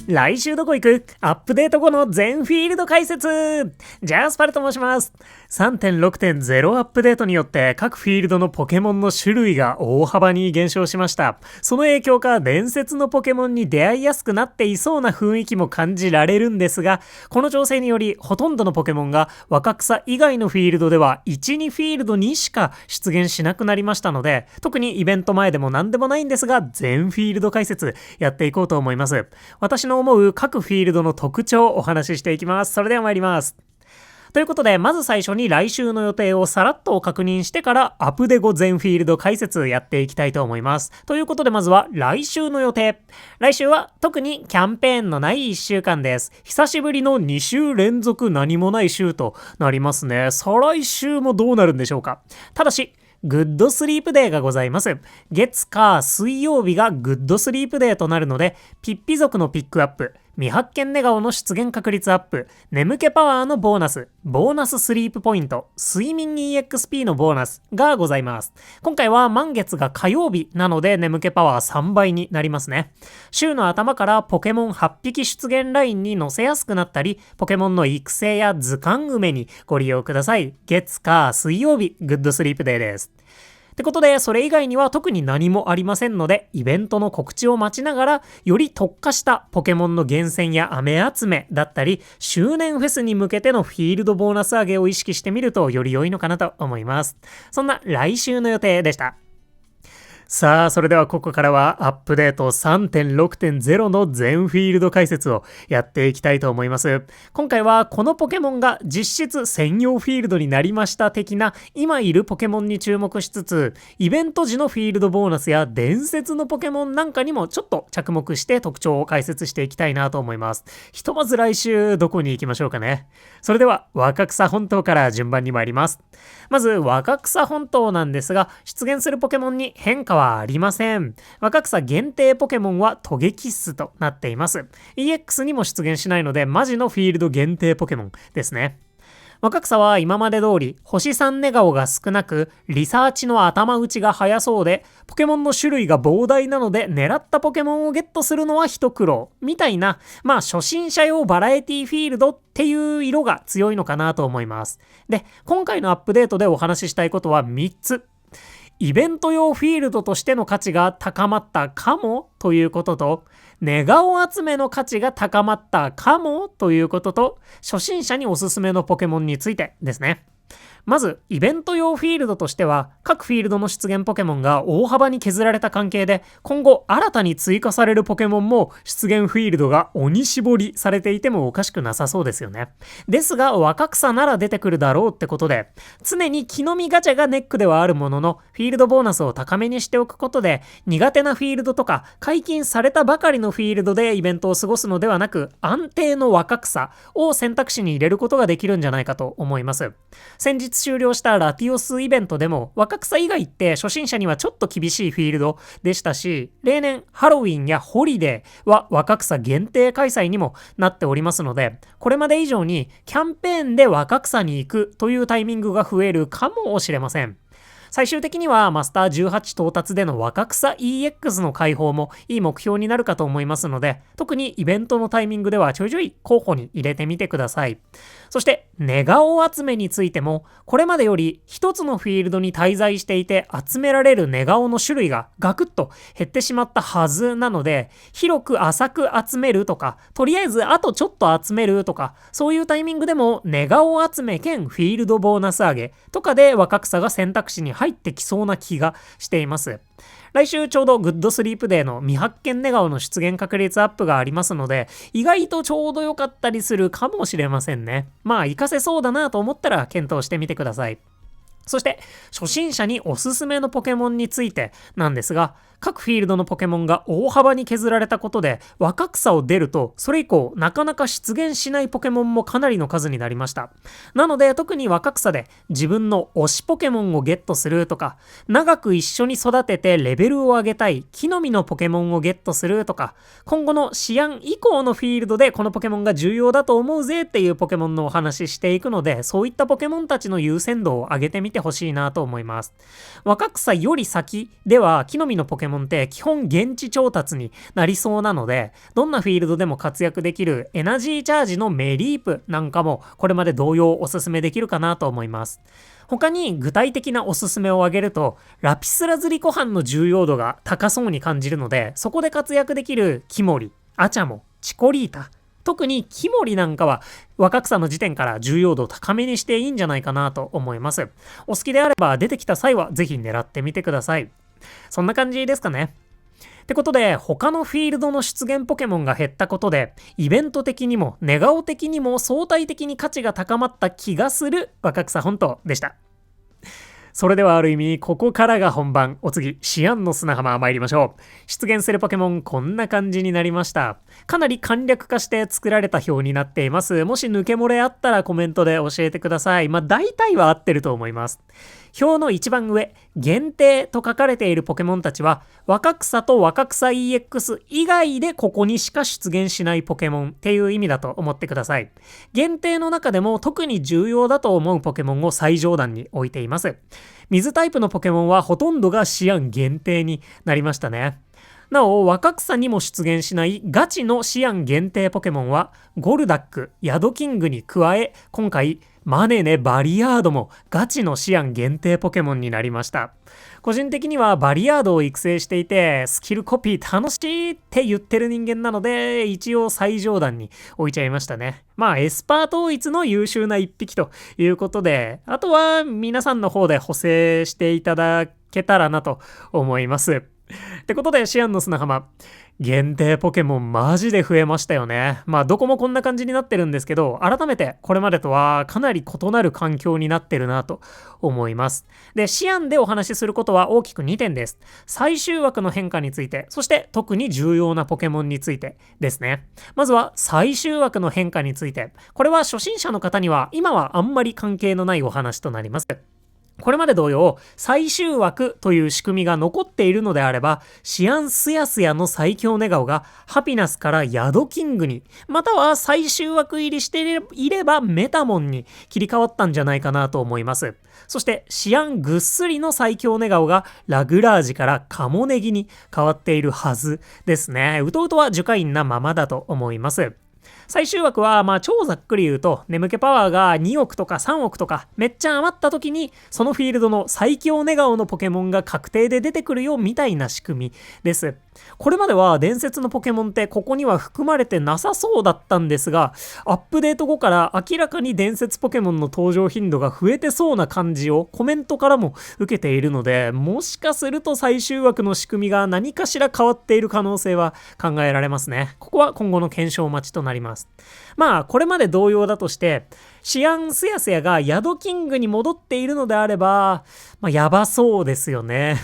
来週どこ行く？アップデート後の全フィールド解説。ジャスパルと申します。3.6.0 アップデートによって各フィールドのポケモンの種類が大幅に減少しました。その影響か伝説のポケモンに出会いやすくなっていそうな雰囲気も感じられるんですが、この調整によりほとんどのポケモンが若草以外のフィールドでは1、2フィールドにしか出現しなくなりましたので、特にイベント前でも何でもないんですが、全フィールド解説やっていこうと思います。私の思う各フィールドの特徴をお話ししていきます。それでは参ります。ということで、まず最初に来週の予定をさらっと確認してからアップデ後全フィールド解説やっていきたいと思います。ということで、まずは来週の予定。来週は特にキャンペーンのない1週間です。久しぶりの2週連続何もない週となりますね。再来週もどうなるんでしょうか。ただし、グッドスリープデーがございます。月火水曜日がグッドスリープデーとなるので、ピッピ族のピックアップ、未発見寝顔の出現確率アップ、眠気パワーのボーナス、ボーナススリープポイント、睡眠 EXP のボーナスがございます。今回は満月が火曜日なので眠気パワー3倍になりますね。週の頭からポケモン8匹出現ラインに載せやすくなったり、ポケモンの育成や図鑑埋めにご利用ください。月火水曜日、グッドスリープデーです。ってことで、それ以外には特に何もありませんので、イベントの告知を待ちながら、より特化したポケモンの厳選や飴集めだったり、周年フェスに向けてのフィールドボーナス上げを意識してみるとより良いのかなと思います。そんな来週の予定でした。さあ、それではここからはアップデート 3.6.0 の全フィールド解説をやっていきたいと思います。今回はこのポケモンが実質専用フィールドになりました的な今いるポケモンに注目しつつ、イベント時のフィールドボーナスや伝説のポケモンなんかにもちょっと着目して特徴を解説していきたいなと思います。ひとまず来週どこに行きましょうかね。それでは若草本島から順番に参ります。まず若草本島なんですが、出現するポケモンに変化はありません。若草限定ポケモンはトゲキッスとなっています。EX にも出現しないのでマジのフィールド限定ポケモンですね。若草は今まで通り星3寝顔が少なくリサーチの頭打ちが早そうでポケモンの種類が膨大なので狙ったポケモンをゲットするのは一苦労みたいな、初心者用バラエティフィールドっていう色が強いのかなと思います。で、今回のアップデートでお話ししたいことは3つ。イベント用フィールドとしての価値が高まったかもということと、寝顔集めの価値が高まったかもということと、初心者におすすめのポケモンについてですね。まず、イベント用フィールドとしては、各フィールドの出現ポケモンが大幅に削られた関係で、今後新たに追加されるポケモンも出現フィールドが鬼絞りされていてもおかしくなさそうですよね。ですが、若草なら出てくるだろうってことで、常に木の実ガチャがネックではあるものの、フィールドボーナスを高めにしておくことで、苦手なフィールドとか、解禁されたばかりのフィールドでイベントを過ごすのではなく、安定の若草を選択肢に入れることができるんじゃないかと思います。先日終了したラティオスイベントでも若草以外って初心者にはちょっと厳しいフィールドでしたし、例年ハロウィンやホリデーは若草限定開催にもなっておりますので、これまで以上にキャンペーンで若草に行くというタイミングが増えるかもしれません。最終的にはマスター18到達での若草 EX の開放もいい目標になるかと思いますので、特にイベントのタイミングではちょいちょい候補に入れてみてください。そして寝顔集めについても、これまでより一つのフィールドに滞在していて集められる寝顔の種類がガクッと減ってしまったはずなので、広く浅く集めるとか、とりあえずあとちょっと集めるとか、そういうタイミングでも寝顔集め兼フィールドボーナス上げとかで若草が選択肢に入ってきそうな気がしています。来週ちょうどグッドスリープデーの未発見寝顔の出現確率アップがありますので、意外とちょうど良かったりするかもしれませんね。活かせそうだなと思ったら検討してみてください。そして初心者におすすめのポケモンについてなんですが、各フィールドのポケモンが大幅に削られたことで若草を出るとそれ以降なかなか出現しないポケモンもかなりの数になりました。なので特に若草で自分の推しポケモンをゲットするとか、長く一緒に育ててレベルを上げたい木の実のポケモンをゲットするとか、今後のシアン以降のフィールドでこのポケモンが重要だと思うぜっていうポケモンのお話ししていくので、そういったポケモンたちの優先度を上げてみてほしいなと思います。若草より先では木の実のポケモンモンって基本現地調達になりそうなので、どんなフィールドでも活躍できるエナジーチャージのメリープなんかもこれまで同様おすすめできるかなと思います。他に具体的なおすすめを挙げると、ラピスラズリ湖畔の重要度が高そうに感じるので、そこで活躍できるキモリ、アチャモ、チコリータ、特にキモリなんかは若草の時点から重要度を高めにしていいんじゃないかなと思います。お好きであれば出てきた際はぜひ狙ってみてください。そんな感じですかね。ってことで、他のフィールドの出現ポケモンが減ったことで、イベント的にもネガオ的にも相対的に価値が高まった気がする若草本島でした。それではある意味、ここからが本番。お次、シアンの砂浜参りましょう。出現するポケモン、こんな感じになりました。かなり簡略化して作られた表になっています。もし抜け漏れあったらコメントで教えてください。大体は合ってると思います。表の一番上、限定と書かれているポケモンたちは、若草と若草 EX 以外でここにしか出現しないポケモンっていう意味だと思ってください。限定の中でも特に重要だと思うポケモンを最上段に置いています。水タイプのポケモンはほとんどがシアン限定になりましたね。なお、若草にも出現しないガチのシアン限定ポケモンは、ゴルダック、ヤドキングに加え、今回、マネネ、バリアードもガチのシアン限定ポケモンになりました。個人的にはバリアードを育成していて、スキルコピー楽しいって言ってる人間なので、一応最上段に置いちゃいましたね。エスパー統一の優秀な一匹ということで、あとは皆さんの方で補正していただけたらなと思います。ってことで、シアンの砂浜。限定ポケモンマジで増えましたよね。どこもこんな感じになってるんですけど、改めてこれまでとはかなり異なる環境になってるなと思います。で、シアンでお話しすることは大きく2点です。最終枠の変化について、そして特に重要なポケモンについてですね。まずは最終枠の変化について。これは初心者の方には今はあんまり関係のないお話となります。これまで同様、最終枠という仕組みが残っているのであれば、シアンスヤスヤの最強ネガオがハピナスからヤドキングに、または最終枠入りしていればメタモンに切り替わったんじゃないかなと思います。そして、シアンぐっすりの最強ネガオがラグラージからカモネギに変わっているはずですね。うとうとは樹海院なままだと思います。最終枠は超ざっくり言うと、眠気パワーが2億とか3億とかめっちゃ余った時にそのフィールドの最強ネガオのポケモンが確定で出てくるよみたいな仕組みです。これまでは伝説のポケモンってここには含まれてなさそうだったんですが、アップデート後から明らかに伝説ポケモンの登場頻度が増えてそうな感じをコメントからも受けているので、もしかすると最終枠の仕組みが何かしら変わっている可能性は考えられますね。ここは今後の検証待ちとなります。これまで同様だとして、シアンスヤスヤがヤドキングに戻っているのであれば、やばそうですよね。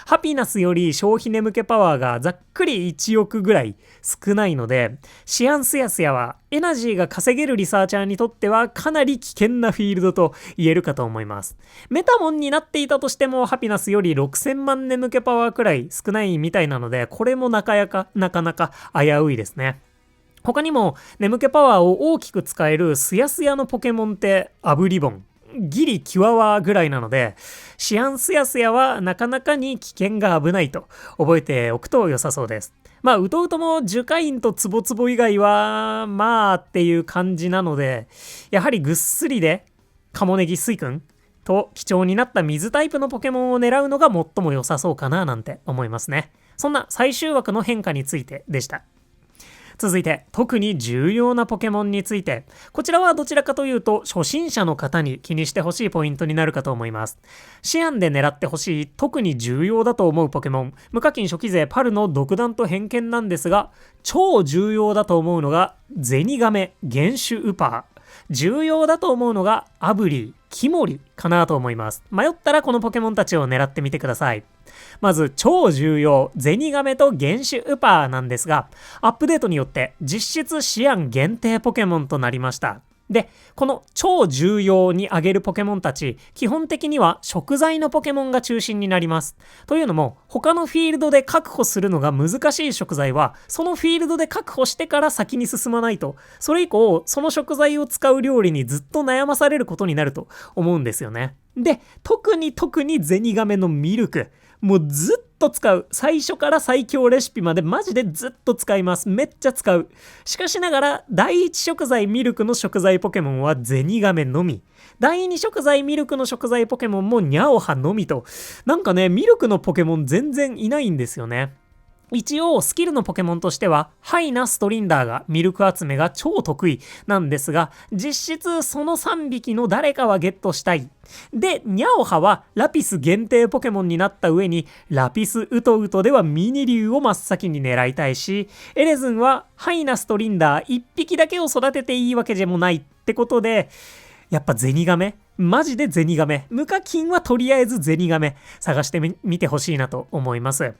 ハピナスより消費眠気パワーがざっくり1億ぐらい少ないので、シアンスヤスヤはエナジーが稼げるリサーチャーにとってはかなり危険なフィールドと言えるかと思います。メタモンになっていたとしてもハピナスより6000万眠気パワーくらい少ないみたいなので、これもなかなか危ういですね。他にも眠気パワーを大きく使えるスヤスヤのポケモンってアブリボン、ギリキワワぐらいなので、シアンスヤスヤはなかなかに危険が危ないと覚えておくと良さそうです。うとうとも樹海院とツボツボ以外はっていう感じなので、やはりぐっすりでカモネギスイ君と貴重になった水タイプのポケモンを狙うのが最も良さそうかななんて思いますね。そんな最終枠の変化についてでした。続いて、特に重要なポケモンについて。こちらはどちらかというと、初心者の方に気にしてほしいポイントになるかと思います。シアンで狙ってほしい、特に重要だと思うポケモン。無課金初期勢パルの独断と偏見なんですが、超重要だと思うのが、ゼニガメ、原種ウパー。重要だと思うのが、アブリー、キモリかなと思います。迷ったらこのポケモンたちを狙ってみてください。まず超重要、ゼニガメと原種ウパーなんですが、アップデートによって実質シアン限定ポケモンとなりました。で、この超重要に挙げるポケモンたち、基本的には食材のポケモンが中心になります。というのも、他のフィールドで確保するのが難しい食材は、そのフィールドで確保してから先に進まないと、それ以降、その食材を使う料理にずっと悩まされることになると思うんですよね。で、特にゼニガメのミルク。もうずっと使う。最初から最強レシピまでマジでずっと使います。めっちゃ使う。しかしながら、第一食材ミルクの食材ポケモンはゼニガメのみ。第二食材ミルクの食材ポケモンもニャオハのみと。なんかね、ミルクのポケモン全然いないんですよね。一応スキルのポケモンとしてはハイなストリンダーがミルク集めが超得意なんですが、実質その3匹の誰かはゲットしたい。で、ニャオハはラピス限定ポケモンになった上にラピスウトウトではミニ竜を真っ先に狙いたいし、エレズンはハイなストリンダー1匹だけを育てていいわけでもないってことで、やっぱゼニガメ、マジでゼニガメ、無課金はとりあえずゼニガメ探してみてほしいなと思います。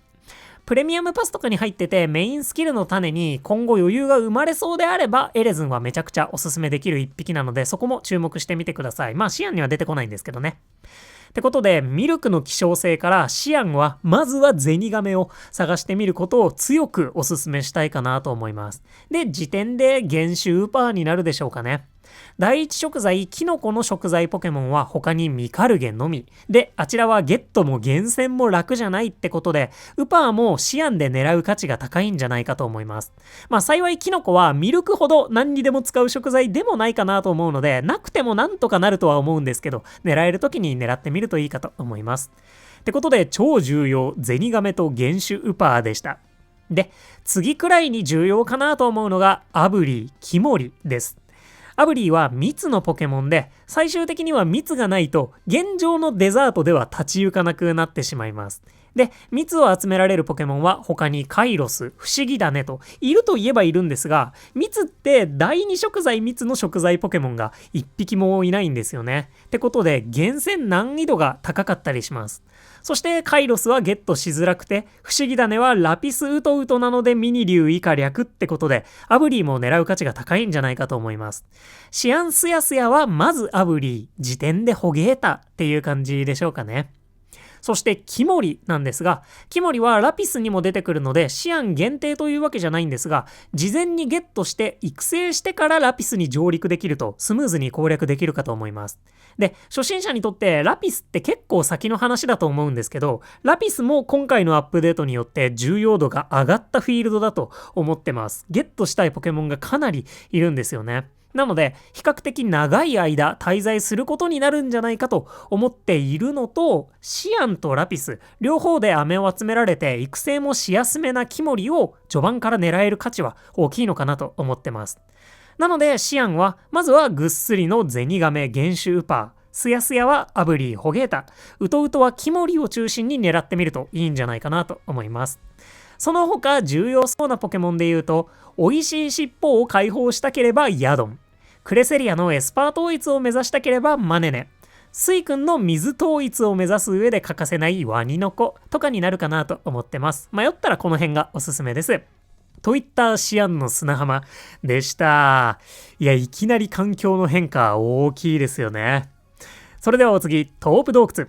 プレミアムパスとかに入っててメインスキルの種に今後余裕が生まれそうであればエレズンはめちゃくちゃおすすめできる一匹なので、そこも注目してみてください。まあシアンには出てこないんですけどね。ってことでミルクの希少性からシアンはまずはゼニガメを探してみることを強くおすすめしたいかなと思います。で、時点で原種ウーパーになるでしょうかね。第一食材キノコの食材ポケモンは他にミカルゲのみで、あちらはゲットも厳選も楽じゃないってことで、ウパーもシアンで狙う価値が高いんじゃないかと思います。まあ幸いキノコはミルクほど何にでも使う食材でもないかなと思うので、なくてもなんとかなるとは思うんですけど、狙える時に狙ってみるといいかと思います。ってことで超重要ゼニガメと原種ウパーでした。で、次くらいに重要かなと思うのがアブリー、キモリです。アブリーは蜜のポケモンで、最終的には蜜がないと現状のデザートでは立ち行かなくなってしまいます。で、蜜を集められるポケモンは他にカイロス、不思議だねといるといえばいるんですが、蜜って第二食材蜜の食材ポケモンが1匹もいないんですよね。ってことで厳選難易度が高かったりします。そしてカイロスはゲットしづらくて、不思議種はラピスウトウトなのでミニ竜以下略ってことで、アブリーも狙う価値が高いんじゃないかと思います。シアンスヤスヤはまずアブリー、時点でホゲータっていう感じでしょうかね。そしてキモリなんですが、キモリはラピスにも出てくるのでシアン限定というわけじゃないんですが、事前にゲットして育成してからラピスに上陸できるとスムーズに攻略できるかと思います。で、初心者にとってラピスって結構先の話だと思うんですけど、ラピスも今回のアップデートによって重要度が上がったフィールドだと思ってます。ゲットしたいポケモンがかなりいるんですよね。なので、比較的長い間滞在することになるんじゃないかと思っているのと、シアンとラピス、両方で飴を集められて育成もしやすめなキモリを序盤から狙える価値は大きいのかなと思ってます。なので、シアンは、まずはぐっすりのゼニガメ、原種ウパー、スヤスヤはアブリー、ホゲータ、ウトウトはキモリを中心に狙ってみるといいんじゃないかなと思います。その他重要そうなポケモンで言うと、美味しい尻尾を解放したければヤドン、クレセリアのエスパー統一を目指したければマネネ、スイ君の水統一を目指す上で欠かせないワニの子とかになるかなと思ってます。迷ったらこの辺がおすすめです。といったシアンの砂浜でした。いや、いきなり環境の変化大きいですよね。それではお次、トープ洞窟。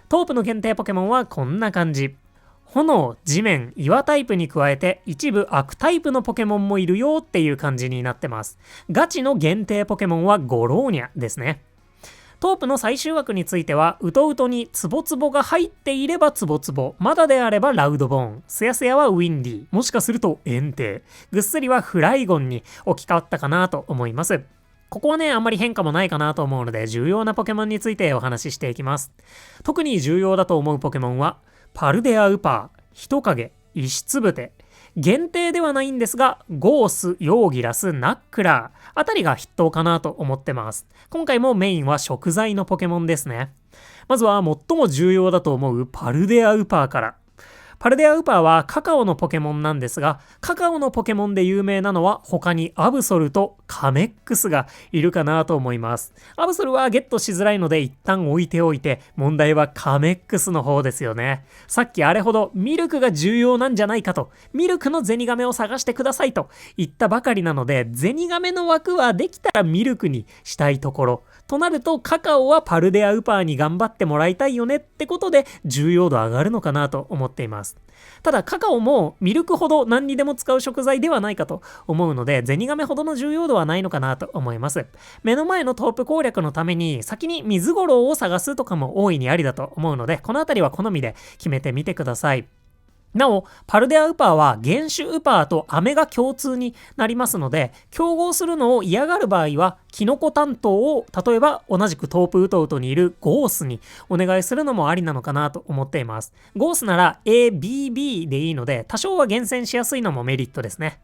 トープの限定ポケモンはこんな感じ。炎、地面、岩タイプに加えて一部悪タイプのポケモンもいるよっていう感じになってます。ガチの限定ポケモンはゴローニャですね。トープの最終枠については、ウトウトにツボツボが入っていればツボツボ、まだであればラウドボーン、スヤスヤはウィンディ、もしかするとエンテイ、ぐっすりはフライゴンに置き換わったかなと思います。ここはね、あんまり変化もないかなと思うので、重要なポケモンについてお話ししていきます。特に重要だと思うポケモンは、パルデアウパー、人影、石つぶて、限定ではないんですが、ゴース、ヨーギラス、ナックラーあたりが筆頭かなと思ってます。今回もメインは食材のポケモンですね。まずは最も重要だと思うパルデアウパーから。パルデアウパーはカカオのポケモンなんですが、カカオのポケモンで有名なのは他にアブソルとカメックスがいるかなと思います。アブソルはゲットしづらいので一旦置いておいて、問題はカメックスの方ですよね。さっきあれほどミルクが重要なんじゃないかと、ミルクのゼニガメを探してくださいと言ったばかりなので、ゼニガメの枠はできたらミルクにしたいところ。となるとカカオはパルデアウパーに頑張ってもらいたいよねってことで重要度上がるのかなと思っています。ただカカオもミルクほど何にでも使う食材ではないかと思うので、ゼニガメほどの重要度はないのかなと思います。目の前のトープ攻略のために先に水ゴロウを探すとかも大いにありだと思うので、このあたりは好みで決めてみてください。なお、パルデアウパーは原種ウパーと飴が共通になりますので、競合するのを嫌がる場合は、キノコ担当を例えば同じくトープウトウトにいるゴースにお願いするのもありなのかなと思っています。ゴースなら ABB でいいので、多少は厳選しやすいのもメリットですね。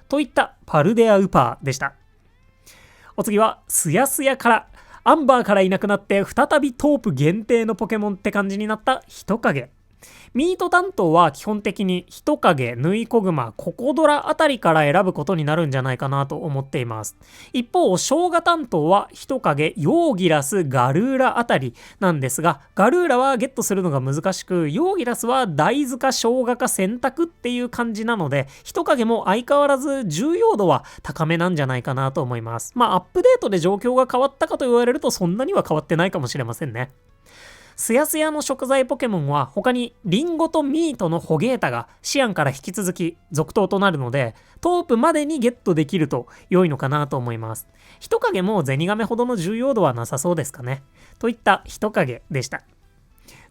といったパルデアウパーでした。お次はスヤスヤから、アンバーからいなくなって再びトープ限定のポケモンって感じになった人影。ミート担当は基本的に人影、ヌイコグマ、ココドラあたりから選ぶことになるんじゃないかなと思っています。一方、生姜担当は人影、ヨーギラス、ガルーラあたりなんですが、ガルーラはゲットするのが難しく、ヨーギラスは大豆か生姜か選択っていう感じなので、人影も相変わらず重要度は高めなんじゃないかなと思います。アップデートで状況が変わったかと言われるとそんなには変わってないかもしれませんね。スヤスヤの食材ポケモンは他にリンゴとミートのホゲータがシアンから引き続き続投となるので、トープまでにゲットできると良いのかなと思います。人影もゼニガメほどの重要度はなさそうですかね。といった人影でした。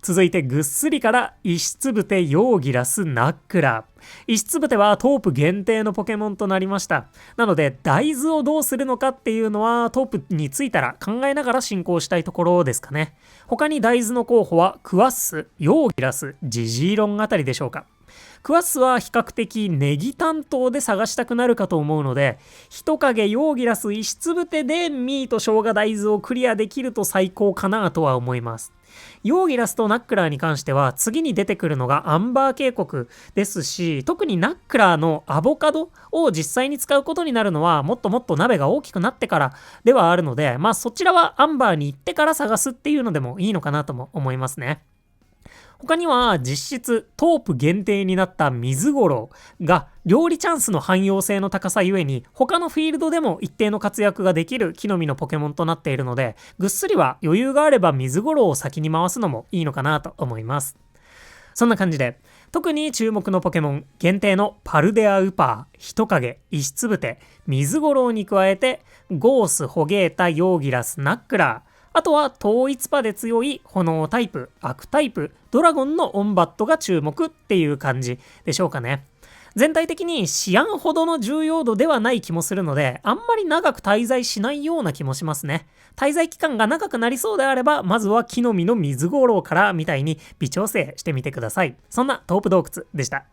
続いてぐっすりから石つぶてヨーギラスナックラー。石つぶてはトープ限定のポケモンとなりました。なので大豆をどうするのかっていうのはトープについたら考えながら進行したいところですかね。他に大豆の候補はクワッス、ヨーギラス、ジジーロンあたりでしょうか。クワッスは比較的ネギ担当で探したくなるかと思うので、人影、ヨーギラス、石つぶてでミート、生姜、大豆をクリアできると最高かなとは思います。ヨーギラスとナックラーに関しては次に出てくるのがアンバー渓谷ですし、特にナックラーのアボカドを実際に使うことになるのはもっともっと鍋が大きくなってからではあるので、そちらはアンバーに行ってから探すっていうのでもいいのかなとも思いますね。他には実質トープ限定になった水五郎が料理チャンスの汎用性の高さゆえに他のフィールドでも一定の活躍ができる木の実のポケモンとなっているので、ぐっすりは余裕があれば水五郎を先に回すのもいいのかなと思います。そんな感じで特に注目のポケモン限定のパルデアウパー、人影、石つぶて、水五郎に加えてゴース、ホゲータ、ヨーギラス、ナックラー、あとは統一パで強い炎タイプ、悪タイプ、ドラゴンのオンバットが注目っていう感じでしょうかね。全体的にシアンほどの重要度ではない気もするので、あんまり長く滞在しないような気もしますね。滞在期間が長くなりそうであれば、まずは木の実の水五郎からみたいに微調整してみてください。そんなトープ洞窟でした。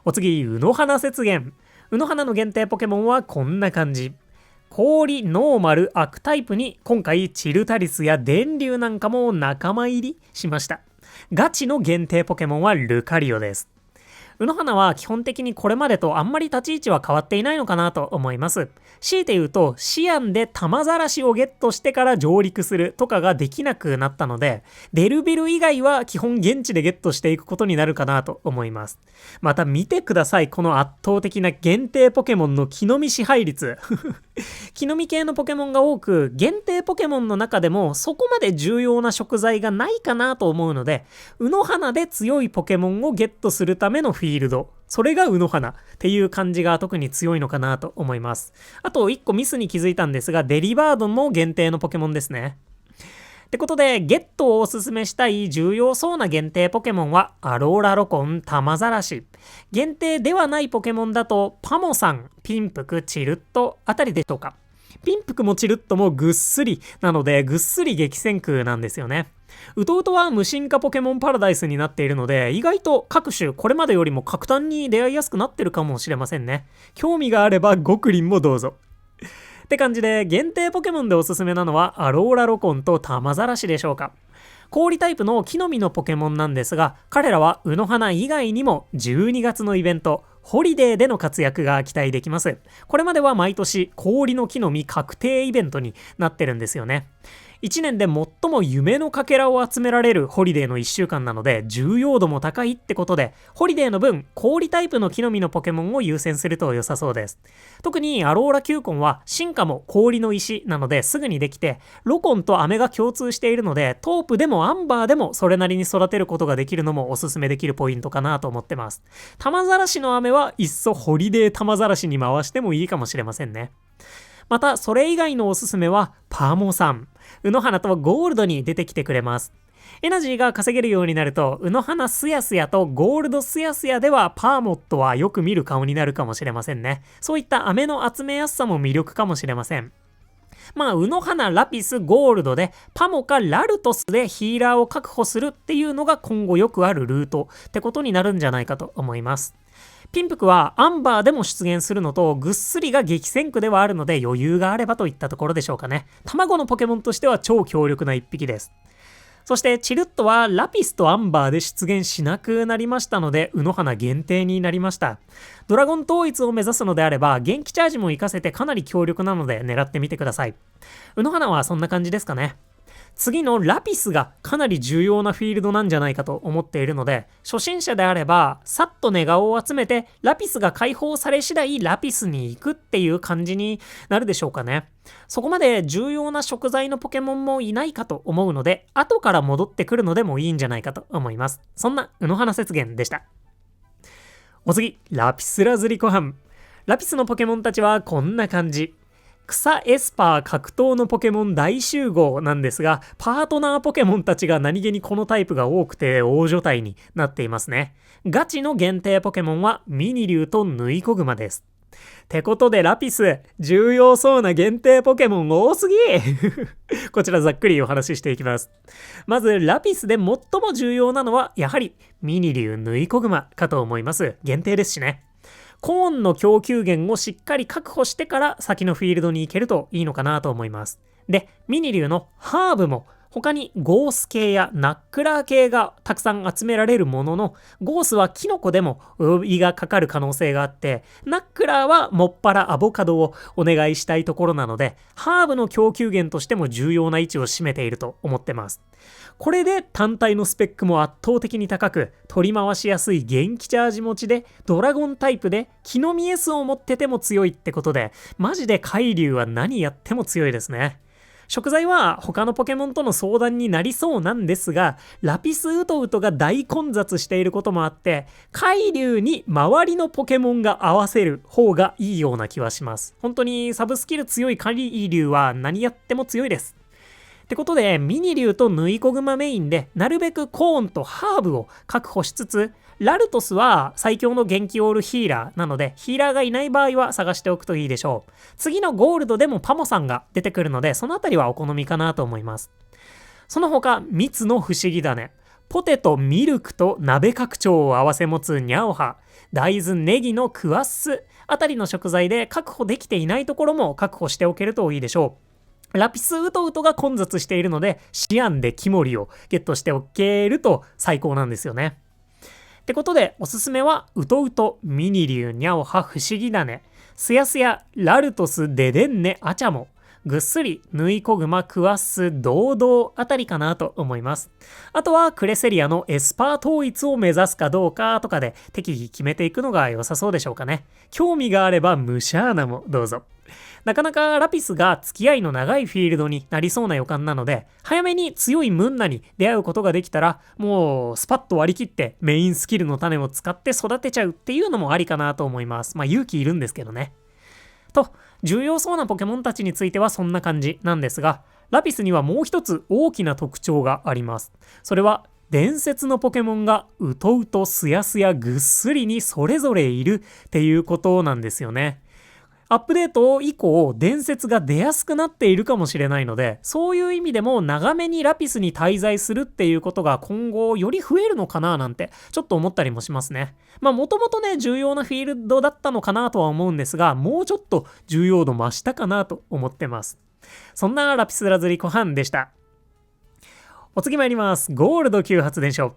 お次、卯の花雪原。卯の花の限定ポケモンはこんな感じ。氷、ノーマル、悪タイプに今回チルタリスや電流なんかも仲間入りしました。ガチの限定ポケモンはルカリオです。卯の花は基本的にこれまでとあんまり立ち位置は変わっていないのかなと思います。強いて言うと、シアンで玉ざらしをゲットしてから上陸するとかができなくなったので、デルビル以外は基本現地でゲットしていくことになるかなと思います。また見てください、この圧倒的な限定ポケモンの木の実支配率。木の実系のポケモンが多く、限定ポケモンの中でもそこまで重要な食材がないかなと思うので、卯の花で強いポケモンをゲットするためのフィールド、それが卯の花っていう感じが特に強いのかなと思います。あと1個ミスに気づいたんですが、デリバードも限定のポケモンですね。ってことで、ゲットをおすすめしたい重要そうな限定ポケモンはアローラロコン、タマザラシ。限定ではないポケモンだとパモさん、ピンプク、チルットあたりでしょうか。ピンプクもチルットもぐっすりなので、ぐっすり激戦区なんですよね。ウトウトは無進化ポケモンパラダイスになっているので、意外と各種これまでよりも格段に出会いやすくなってるかもしれませんね。興味があればゴクリンもどうぞ。って感じで、限定ポケモンでおすすめなのはアローラロコンとタマザラシでしょうか。氷タイプの木の実のポケモンなんですが、彼らは卯の花以外にも12月のイベント、ホリデーでの活躍が期待できます。これまでは毎年氷の木の実確定イベントになってるんですよね。1年で最も夢のかけらを集められるホリデーの1週間なので重要度も高いってことで、ホリデーの分氷タイプの木の実のポケモンを優先すると良さそうです。特にアローラキューコンは進化も氷の石なのですぐにできて、ロコンとアメが共通しているのでトープでもアンバーでもそれなりに育てることができるのもおすすめできるポイントかなと思ってます。玉ざらしのアメはいっそホリデー玉ざらしに回してもいいかもしれませんね。またそれ以外のおすすめはパーモさん。卯の花とゴールドに出てきてくれます。エナジーが稼げるようになると、ウノハナスヤスヤとゴールドスヤスヤではパーモットはよく見る顔になるかもしれませんね。そういった飴の集めやすさも魅力かもしれません。ウノハナ、ラピス、ゴールドでパモかラルトスでヒーラーを確保するっていうのが今後よくあるルートってことになるんじゃないかと思います。ピンプクはアンバーでも出現するのとぐっすりが激戦区ではあるので余裕があればといったところでしょうかね。卵のポケモンとしては超強力な一匹です。そしてチルットはラピスとアンバーで出現しなくなりましたので、ウノハナ限定になりました。ドラゴン統一を目指すのであれば、元気チャージも活かせてかなり強力なので狙ってみてください。ウノハナはそんな感じですかね。次のラピスがかなり重要なフィールドなんじゃないかと思っているので、初心者であればさっとネガを集めてラピスが解放され次第ラピスに行くっていう感じになるでしょうかね。そこまで重要な食材のポケモンもいないかと思うので、後から戻ってくるのでもいいんじゃないかと思います。そんなウノハナ雪原でした。お次、ラピスラズリコハン。ラピスのポケモンたちはこんな感じ。草エスパー格闘のポケモン大集合なんですが、パートナーポケモンたちが何気にこのタイプが多くて大所帯になっていますね。ガチの限定ポケモンはミニリュウとヌイコグマです。てことでラピス、重要そうな限定ポケモン多すぎこちらざっくりお話ししていきます。まずラピスで最も重要なのはやはりミニリュウ、ヌイコグマかと思います。限定ですしね。コーンの供給源をしっかり確保してから先のフィールドに行けるといいのかなと思います。で、ミニリュウのハーブも他にゴース系やナックラー系がたくさん集められるものの、ゴースはキノコでも胃がかかる可能性があって、ナックラーはもっぱらアボカドをお願いしたいところなので、ハーブの供給源としても重要な位置を占めていると思ってます。これで単体のスペックも圧倒的に高く、取り回しやすい元気チャージ持ちで、ドラゴンタイプで木の実 S を持ってても強いってことで、マジで海竜は何やっても強いですね。食材は他のポケモンとの相談になりそうなんですが、ラピスウトウトが大混雑していることもあって、海竜に周りのポケモンが合わせる方がいいような気はします。本当にサブスキル強い海竜は何やっても強いです。ってことで、ミニリュウとヌイコグマメインで、なるべくコーンとハーブを確保しつつ、ラルトスは最強の元気オールヒーラーなので、ヒーラーがいない場合は探しておくといいでしょう。次のゴールドでもパモさんが出てくるので、そのあたりはお好みかなと思います。その他、蜜の不思議種。ポテト、ミルクと鍋拡張を合わせ持つニャオハ。大豆、ネギのクワッスあたりの食材で確保できていないところも確保しておけるといいでしょう。ラピスウトウトが混雑しているので、シアンでキモリをゲットしておけると最高なんですよね。ってことで、おすすめは、ウトウト、ミニリュウ、ニャオハ、不思議種、スヤスヤ、ラルトス、デデンネ、アチャモ、ぐっすり、ヌイコグマ、クワッス、ドードーあたりかなと思います。あとは、クレセリアのエスパー統一を目指すかどうかとかで適宜決めていくのが良さそうでしょうかね。興味があれば、ムシャーナもどうぞ。なかなかラピスが付き合いの長いフィールドになりそうな予感なので、早めに強いムンナに出会うことができたら、もうスパッと割り切ってメインスキルの種を使って育てちゃうっていうのもありかなと思います。勇気いるんですけどね。と、重要そうなポケモンたちについてはそんな感じなんですが、ラピスにはもう一つ大きな特徴があります。それは、伝説のポケモンがウトウトスヤスヤぐっすりにそれぞれいるっていうことなんですよね。アップデート以降、伝説が出やすくなっているかもしれないので、そういう意味でも長めにラピスに滞在するっていうことが今後より増えるのかななんてちょっと思ったりもしますね。もともとね、重要なフィールドだったのかなとは思うんですが、もうちょっと重要度増したかなと思ってます。そんなラピスラズリコハンでした。お次参ります。ゴールド級発電所。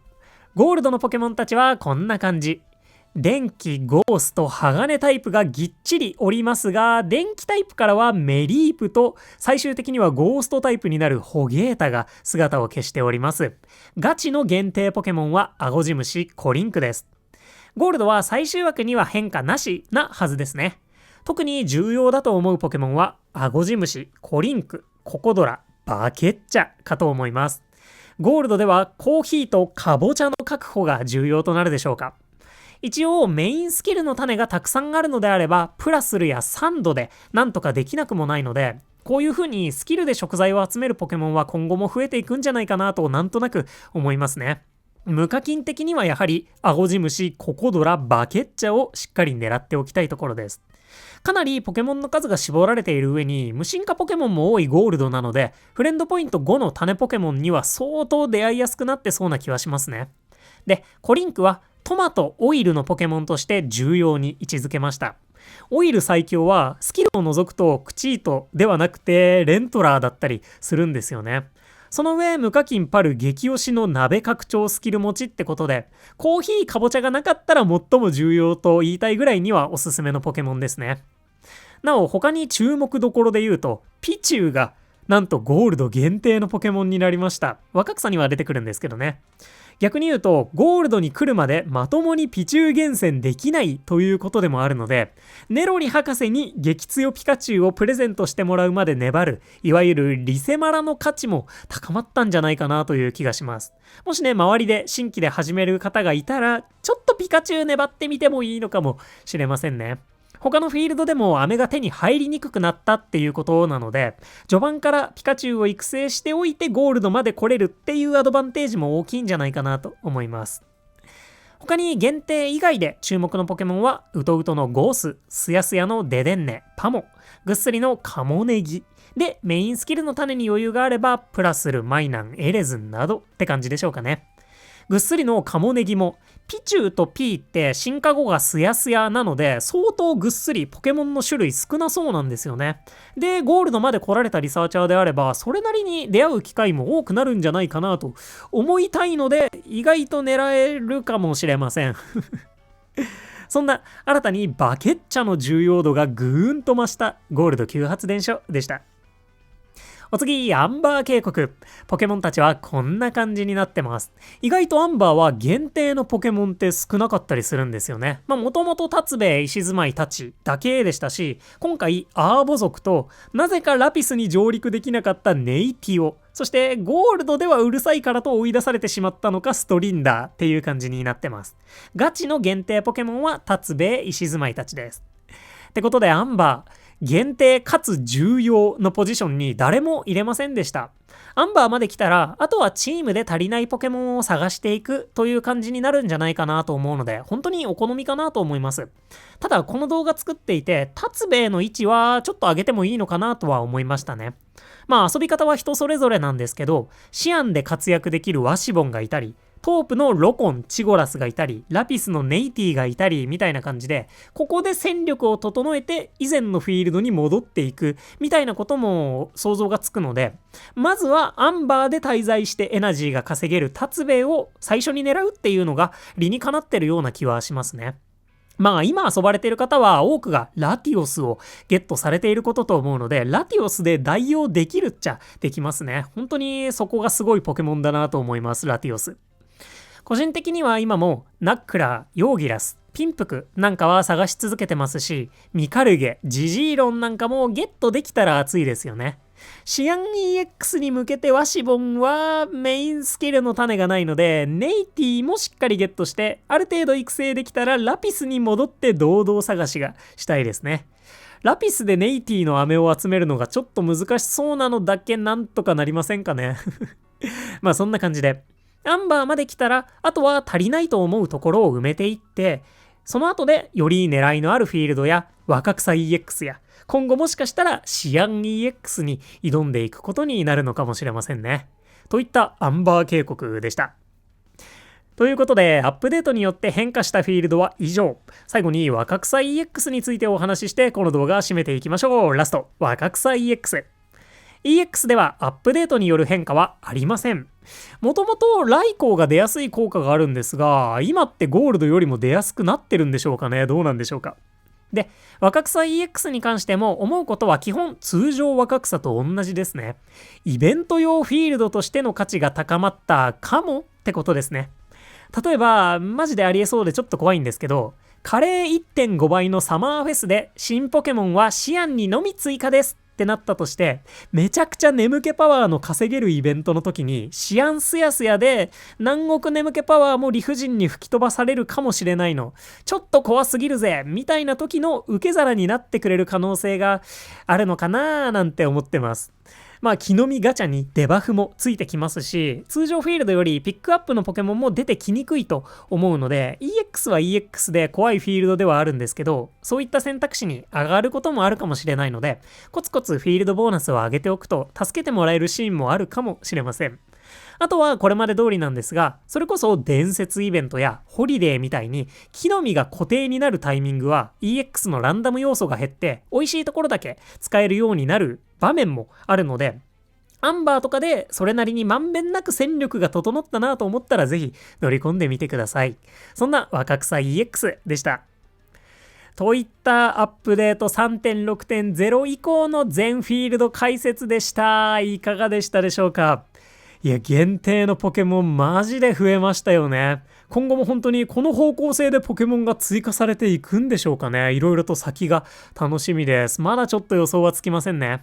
ゴールドのポケモンたちはこんな感じ。電気、ゴースト、鋼タイプがぎっちりおりますが、電気タイプからはメリープと、最終的にはゴーストタイプになるホゲータが姿を消しております。ガチの限定ポケモンはアゴジムシ、コリンクです。ゴールドは最終枠には変化なしなはずですね。特に重要だと思うポケモンは、アゴジムシ、コリンク、ココドラ、バケッチャかと思います。ゴールドではコーヒーとカボチャの確保が重要となるでしょうか。一応メインスキルの種がたくさんあるのであれば、プラスルやサンドでなんとかできなくもないので、こういう風にスキルで食材を集めるポケモンは今後も増えていくんじゃないかなとなんとなく思いますね。無課金的にはやはりアゴジムシ、ココドラ、バケッチャをしっかり狙っておきたいところです。かなりポケモンの数が絞られている上に無進化ポケモンも多いゴールドなので、フレンドポイント5の種ポケモンには相当出会いやすくなってそうな気はしますね。で、コリンクはトマト、オイルのポケモンとして重要に位置づけました。オイル最強はスキルを除くとクチートではなくてレントラーだったりするんですよね。その上、無課金パル激推しの鍋拡張スキル持ちってことで、コーヒーかぼちゃがなかったら最も重要と言いたいぐらいにはおすすめのポケモンですね。なお、他に注目どころで言うと、ピチューがなんとゴールド限定のポケモンになりました。若草には出てくるんですけどね。逆に言うと、ゴールドに来るまでまともにピチュー厳選できないということでもあるので、ネロリ博士に激強ピカチュウをプレゼントしてもらうまで粘る、いわゆるリセマラの価値も高まったんじゃないかなという気がします。もしね、周りで新規で始める方がいたら、ちょっとピカチュウ粘ってみてもいいのかもしれませんね。他のフィールドでも飴が手に入りにくくなったっていうことなので、序盤からピカチュウを育成しておいてゴールドまで来れるっていうアドバンテージも大きいんじゃないかなと思います。他に限定以外で注目のポケモンは、ウトウトのゴース、スヤスヤのデデンネ、パモ、ぐっすりのカモネギ、で、メインスキルの種に余裕があれば、プラスル、マイナン、エレズンなどって感じでしょうかね。ぐっすりのカモネギも、ピチューとピーって進化後がスヤスヤなので、相当ぐっすりポケモンの種類少なそうなんですよね。で、ゴールドまで来られたリサーチャーであれば、それなりに出会う機会も多くなるんじゃないかなと思いたいので、意外と狙えるかもしれません。そんな新たにバケッチャの重要度がぐーんと増したゴールド急発電所でした。お次、アンバー渓谷。ポケモンたちはこんな感じになってます。意外とアンバーは限定のポケモンって少なかったりするんですよね。もともとタツベイ、石住まいたちだけでしたし、今回アーボ族と、なぜかラピスに上陸できなかったネイティオ、そしてゴールドではうるさいからと追い出されてしまったのかストリンダーっていう感じになってます。ガチの限定ポケモンはタツベイ、石住まいたちです。ってことでアンバー、限定かつ重要のポジションに誰も入れませんでした。アンバーまで来たら、あとはチームで足りないポケモンを探していくという感じになるんじゃないかなと思うので、本当にお好みかなと思います。ただ、この動画作っていて、タツベイの位置はちょっと上げてもいいのかなとは思いましたね。遊び方は人それぞれなんですけど、シアンで活躍できるワシボンがいたり、トープのロコン、チゴラスがいたり、ラピスのネイティがいたり、みたいな感じで、ここで戦力を整えて以前のフィールドに戻っていく、みたいなことも想像がつくので、まずはアンバーで滞在してエナジーが稼げるタツベイを最初に狙うっていうのが理にかなってるような気はしますね。今遊ばれている方は多くがラティオスをゲットされていることと思うので、ラティオスで代用できるっちゃできますね。本当にそこがすごいポケモンだなと思います、ラティオス。個人的には今もナックラー、ヨーギラス、ピンプクなんかは探し続けてますし、ミカルゲ、ジジーロンなんかもゲットできたら熱いですよね。シアン EX に向けてワシボンはメインスキルの種がないので、ネイティもしっかりゲットして、ある程度育成できたらラピスに戻って堂々探しがしたいですね。ラピスでネイティの飴を集めるのがちょっと難しそうなのだけなんとかなりませんかね。そんな感じで。アンバーまで来たら、あとは足りないと思うところを埋めていって、その後でより狙いのあるフィールドや若草 EX や、今後もしかしたらシアン EX に挑んでいくことになるのかもしれませんね。といったアンバー渓谷でした。ということで、アップデートによって変化したフィールドは以上。最後に若草 EX についてお話しして、この動画を締めていきましょう。ラスト、若草 EX。EX ではアップデートによる変化はありません。もともとライコーが出やすい効果があるんですが、今ってゴールドよりも出やすくなってるんでしょうかね。どうなんでしょうか。で、若草 EX に関しても思うことは基本通常若草と同じですね。イベント用フィールドとしての価値が高まったかもってことですね。例えば、マジでありえそうでちょっと怖いんですけど、カレー 1.5 倍のサマーフェスで新ポケモンはシアンにのみ追加ですってなったとして、めちゃくちゃ眠気パワーの稼げるイベントの時に、シアンスヤスヤで南国眠気パワーも理不尽に吹き飛ばされるかもしれないの。ちょっと怖すぎるぜみたいな時の受け皿になってくれる可能性があるのかなーなんて思ってます。まあ、木の実ガチャにデバフもついてきますし、通常フィールドよりピックアップのポケモンも出てきにくいと思うので、EX は EX で怖いフィールドではあるんですけど、そういった選択肢に上がることもあるかもしれないので、コツコツフィールドボーナスを上げておくと、助けてもらえるシーンもあるかもしれません。あとはこれまで通りなんですが、それこそ伝説イベントやホリデーみたいに木の実が固定になるタイミングは EX のランダム要素が減って美味しいところだけ使えるようになる場面もあるので、アンバーとかでそれなりにまんべんなく戦力が整ったなと思ったらぜひ乗り込んでみてください。そんな若草 EX でした。といったアップデート 3.6.0 以降の全フィールド解説でした。いかがでしたでしょうか？いや、限定のポケモンマジで増えましたよね。今後も本当にこの方向性でポケモンが追加されていくんでしょうかね。いろいろと先が楽しみです。まだちょっと予想はつきませんね。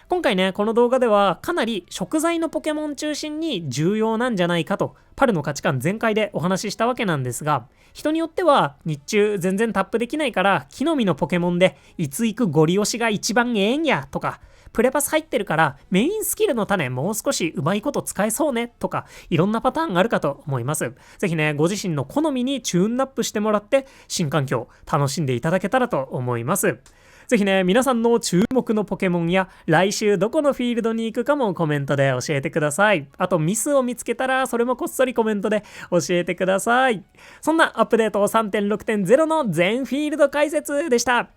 今回ね、この動画ではかなり食材のポケモン中心に重要なんじゃないかと、パルの価値観全開でお話ししたわけなんですが、人によっては日中全然タップできないから木の実のポケモンでいつ行くゴリ押しが一番ええんやとか、プレパス入ってるからメインスキルの種もう少しうまいこと使えそうねとか、いろんなパターンがあるかと思います。ぜひね、ご自身の好みにチューンナップしてもらって新環境楽しんでいただけたらと思います。ぜひね、皆さんの注目のポケモンや来週どこのフィールドに行くかもコメントで教えてください。あとミスを見つけたらそれもこっそりコメントで教えてください。そんなアップデート 3.6.0 の全フィールド解説でした。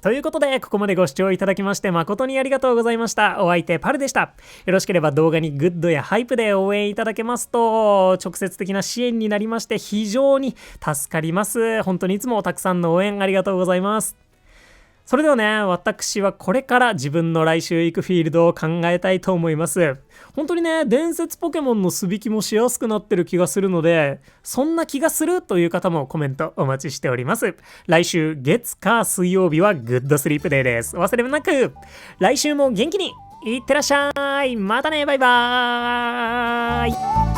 ということで、ここまでご視聴いただきまして誠にありがとうございました。お相手パルでした。よろしければ動画にグッドやハイプで応援いただけますと、直接的な支援になりまして非常に助かります。本当にいつもたくさんの応援ありがとうございます。それではね、私はこれから自分の来週行くフィールドを考えたいと思います。本当にね、伝説ポケモンの素引きもしやすくなってる気がするので、そんな気がするという方もコメントお待ちしております。来週月火水曜日はグッドスリープデーです。お忘れなく。来週も元気にいってらっしゃい。またね、バイバーイ。